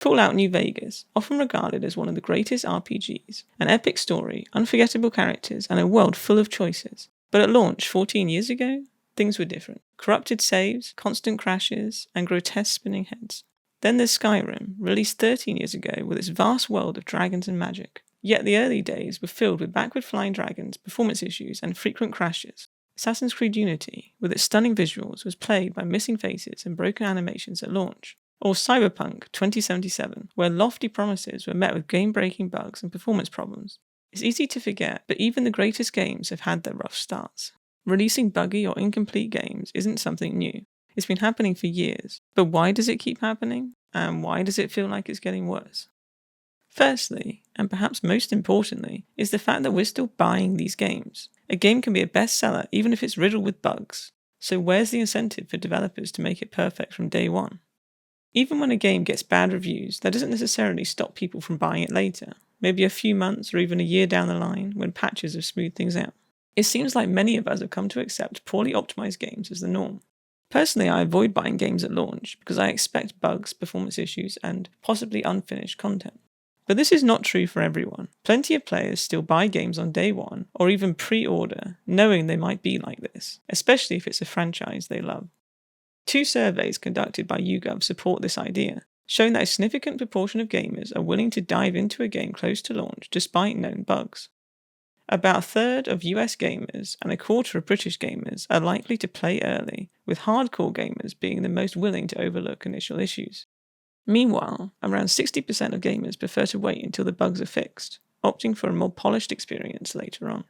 Fallout New Vegas, often regarded as one of the greatest RPGs, an epic story, unforgettable characters, and a world full of choices. But at launch 14 years ago, things were different. Corrupted saves, constant crashes, and grotesque spinning heads. Then there's Skyrim, released 13 years ago with its vast world of dragons and magic. Yet the early days were filled with backward flying dragons, performance issues, and frequent crashes. Assassin's Creed Unity, with its stunning visuals, was plagued by missing faces and broken animations at launch. Or Cyberpunk 2077, where lofty promises were met with game-breaking bugs and performance problems. It's easy to forget, but even the greatest games have had their rough starts. Releasing buggy or incomplete games isn't something new. It's been happening for years. But why does it keep happening? And why does it feel like it's getting worse? Firstly, and perhaps most importantly, is the fact that we're still buying these games. A game can be a bestseller even if it's riddled with bugs. So where's the incentive for developers to make it perfect from day one? Even when a game gets bad reviews, that doesn't necessarily stop people from buying it later, maybe a few months or even a year down the line when patches have smoothed things out. It seems like many of us have come to accept poorly optimized games as the norm. Personally, I avoid buying games at launch because I expect bugs, performance issues, and possibly unfinished content. But this is not true for everyone. Plenty of players still buy games on day one or even pre-order, knowing they might be like this, especially if it's a franchise they love. 2 surveys conducted by YouGov support this idea, showing that a significant proportion of gamers are willing to dive into a game close to launch despite known bugs. About a third of US gamers and a quarter of British gamers are likely to play early, with hardcore gamers being the most willing to overlook initial issues. Meanwhile, around 60% of gamers prefer to wait until the bugs are fixed, opting for a more polished experience later on.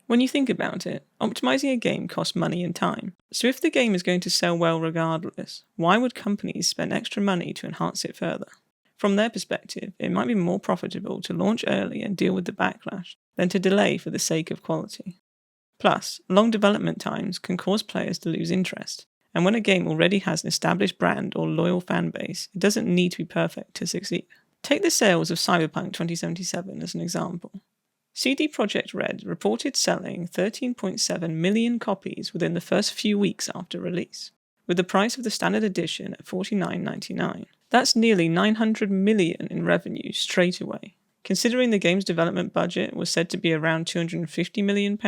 When you think about it, optimizing a game costs money and time, so if the game is going to sell well regardless, why would companies spend extra money to enhance it further? From their perspective, it might be more profitable to launch early and deal with the backlash than to delay for the sake of quality. Plus, long development times can cause players to lose interest, and when a game already has an established brand or loyal fan base, it doesn't need to be perfect to succeed. Take the sales of Cyberpunk 2077 as an example. CD Projekt Red reported selling 13.7 million copies within the first few weeks after release, with the price of the standard edition at $49.99. That's nearly $900 million in revenue straight away. Considering the game's development budget was said to be around £250 million,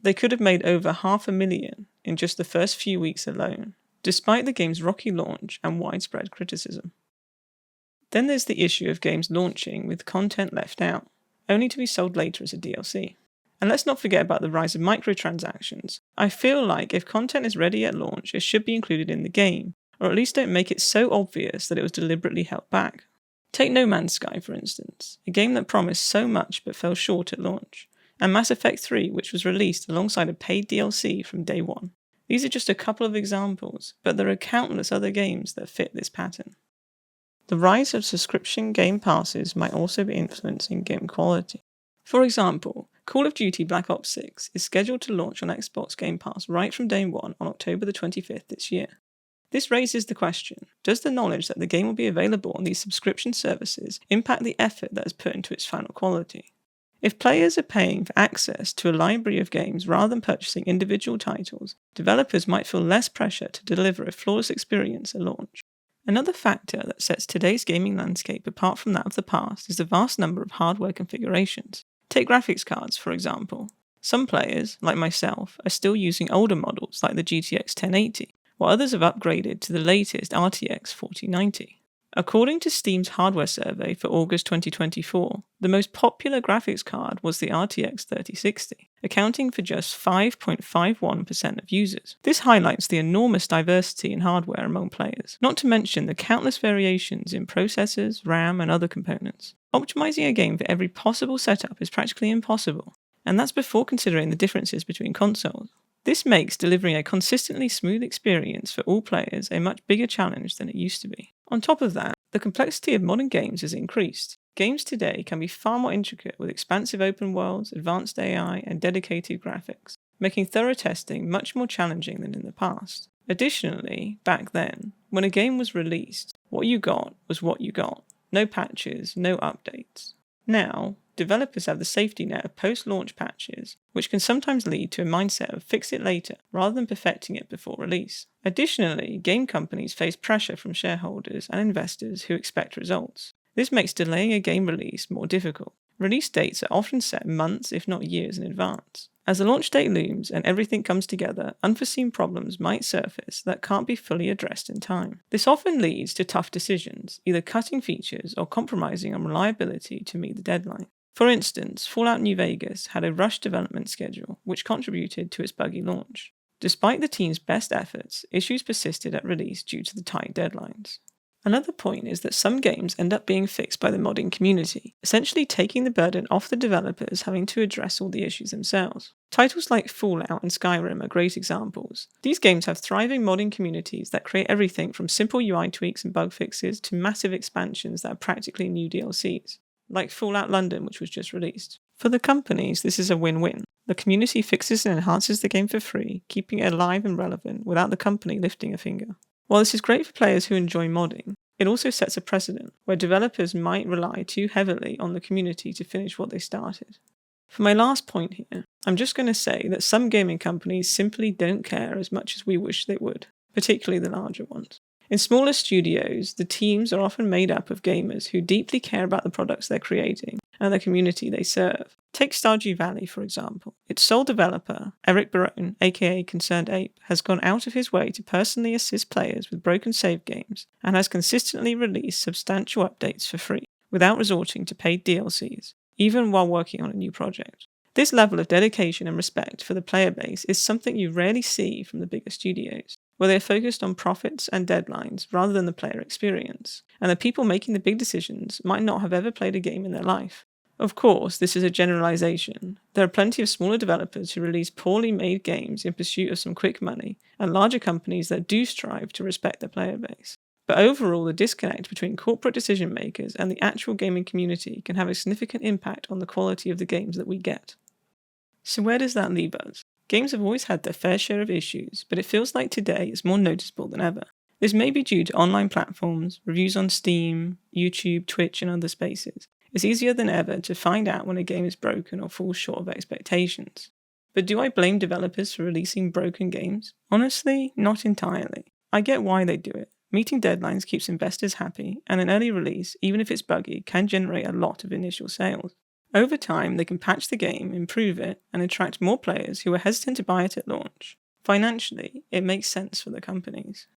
they could have made over $500,000 in just the first few weeks alone, despite the game's rocky launch and widespread criticism. Then there's the issue of games launching with content left out, only to be sold later as a DLC. And let's not forget about the rise of microtransactions. I feel like if content is ready at launch, it should be included in the game, or at least don't make it so obvious that it was deliberately held back. Take No Man's Sky, for instance, a game that promised so much but fell short at launch, and Mass Effect 3, which was released alongside a paid DLC from day one. These are just a couple of examples, but there are countless other games that fit this pattern. The rise of subscription game passes might also be influencing game quality. For example, Call of Duty Black Ops 6 is scheduled to launch on Xbox Game Pass right from day one on October the 25th this year. This raises the question, does the knowledge that the game will be available on these subscription services impact the effort that is put into its final quality? If players are paying for access to a library of games rather than purchasing individual titles, developers might feel less pressure to deliver a flawless experience at launch. Another factor that sets today's gaming landscape apart from that of the past is the vast number of hardware configurations. Take graphics cards, for example. Some players, like myself, are still using older models like the GTX 1080, while others have upgraded to the latest RTX 4090. According to Steam's hardware survey for August 2024, the most popular graphics card was the RTX 3060, accounting for just 5.51% of users. This highlights the enormous diversity in hardware among players, not to mention the countless variations in processors, RAM, and other components. Optimizing a game for every possible setup is practically impossible, and that's before considering the differences between consoles. This makes delivering a consistently smooth experience for all players a much bigger challenge than it used to be. On top of that, the complexity of modern games has increased. Games today can be far more intricate with expansive open worlds, advanced AI, and dedicated graphics, making thorough testing much more challenging than in the past. Additionally, back then, when a game was released, what you got was what you got. No patches, no updates. Now, developers have the safety net of post-launch patches, which can sometimes lead to a mindset of fix it later rather than perfecting it before release. Additionally, game companies face pressure from shareholders and investors who expect results. This makes delaying a game release more difficult. Release dates are often set months, if not years, in advance. As the launch date looms and everything comes together, unforeseen problems might surface that can't be fully addressed in time. This often leads to tough decisions, either cutting features or compromising on reliability to meet the deadline. For instance, Fallout New Vegas had a rushed development schedule, which contributed to its buggy launch. Despite the team's best efforts, issues persisted at release due to the tight deadlines. Another point is that some games end up being fixed by the modding community, essentially taking the burden off the developers having to address all the issues themselves. Titles like Fallout and Skyrim are great examples. These games have thriving modding communities that create everything from simple UI tweaks and bug fixes to massive expansions that are practically new DLCs, like Fallout London, which was just released. For the companies, this is a win-win. The community fixes and enhances the game for free, keeping it alive and relevant without the company lifting a finger. While this is great for players who enjoy modding, it also sets a precedent where developers might rely too heavily on the community to finish what they started. For my last point here, I'm just going to say that some gaming companies simply don't care as much as we wish they would, particularly the larger ones. In smaller studios, the teams are often made up of gamers who deeply care about the products they're creating and the community they serve. Take Stardew Valley, for example. Its sole developer, Eric Barone, aka Concerned Ape, has gone out of his way to personally assist players with broken save games and has consistently released substantial updates for free, without resorting to paid DLCs, even while working on a new project. This level of dedication and respect for the player base is something you rarely see from the bigger studios, where they are focused on profits and deadlines rather than the player experience, and the people making the big decisions might not have ever played a game in their life. Of course, this is a generalization. There are plenty of smaller developers who release poorly made games in pursuit of some quick money, and larger companies that do strive to respect their player base. But overall, the disconnect between corporate decision makers and the actual gaming community can have a significant impact on the quality of the games that we get. So where does that leave us? Games have always had their fair share of issues, but it feels like today is more noticeable than ever. This may be due to online platforms, reviews on Steam, YouTube, Twitch, and other spaces. It's easier than ever to find out when a game is broken or falls short of expectations. But do I blame developers for releasing broken games? Honestly, not entirely. I get why they do it. Meeting deadlines keeps investors happy, and an early release, even if it's buggy, can generate a lot of initial sales. Over time, they can patch the game, improve it, and attract more players who are hesitant to buy it at launch. Financially, it makes sense for the companies.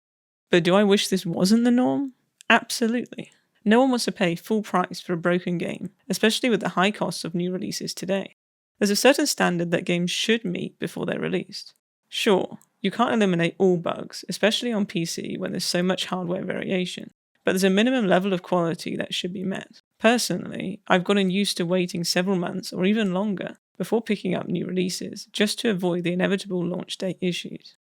But do I wish this wasn't the norm? Absolutely. No one wants to pay full price for a broken game, especially with the high costs of new releases today. There's a certain standard that games should meet before they're released. Sure, you can't eliminate all bugs, especially on PC when there's so much hardware variation, but there's a minimum level of quality that should be met. Personally, I've gotten used to waiting several months or even longer before picking up new releases, just to avoid the inevitable launch date issues.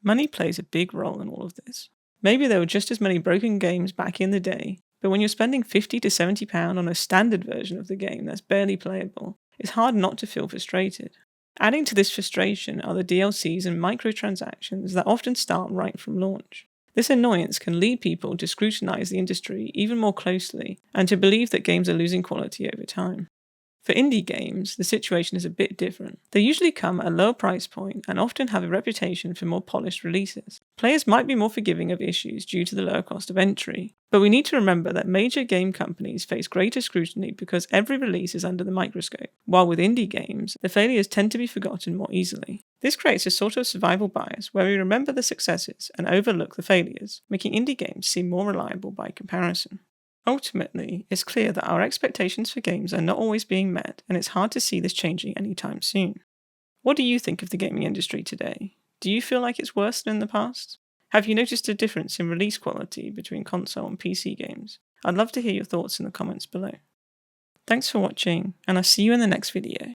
Money plays a big role in all of this. Maybe there were just as many broken games back in the day, but when you're spending £50 to £70 on a standard version of the game that's barely playable, it's hard not to feel frustrated. Adding to this frustration are the DLCs and microtransactions that often start right from launch. This annoyance can lead people to scrutinize the industry even more closely and to believe that games are losing quality over time. For indie games, the situation is a bit different. They usually come at a lower price point and often have a reputation for more polished releases. Players might be more forgiving of issues due to the lower cost of entry, but we need to remember that major game companies face greater scrutiny because every release is under the microscope, while with indie games, the failures tend to be forgotten more easily. This creates a sort of survival bias where we remember the successes and overlook the failures, making indie games seem more reliable by comparison. Ultimately, it's clear that our expectations for games are not always being met, and it's hard to see this changing anytime soon. What do you think of the gaming industry today? Do you feel like it's worse than in the past? Have you noticed a difference in release quality between console and PC games? I'd love to hear your thoughts in the comments below. Thanks for watching, and I'll see you in the next video.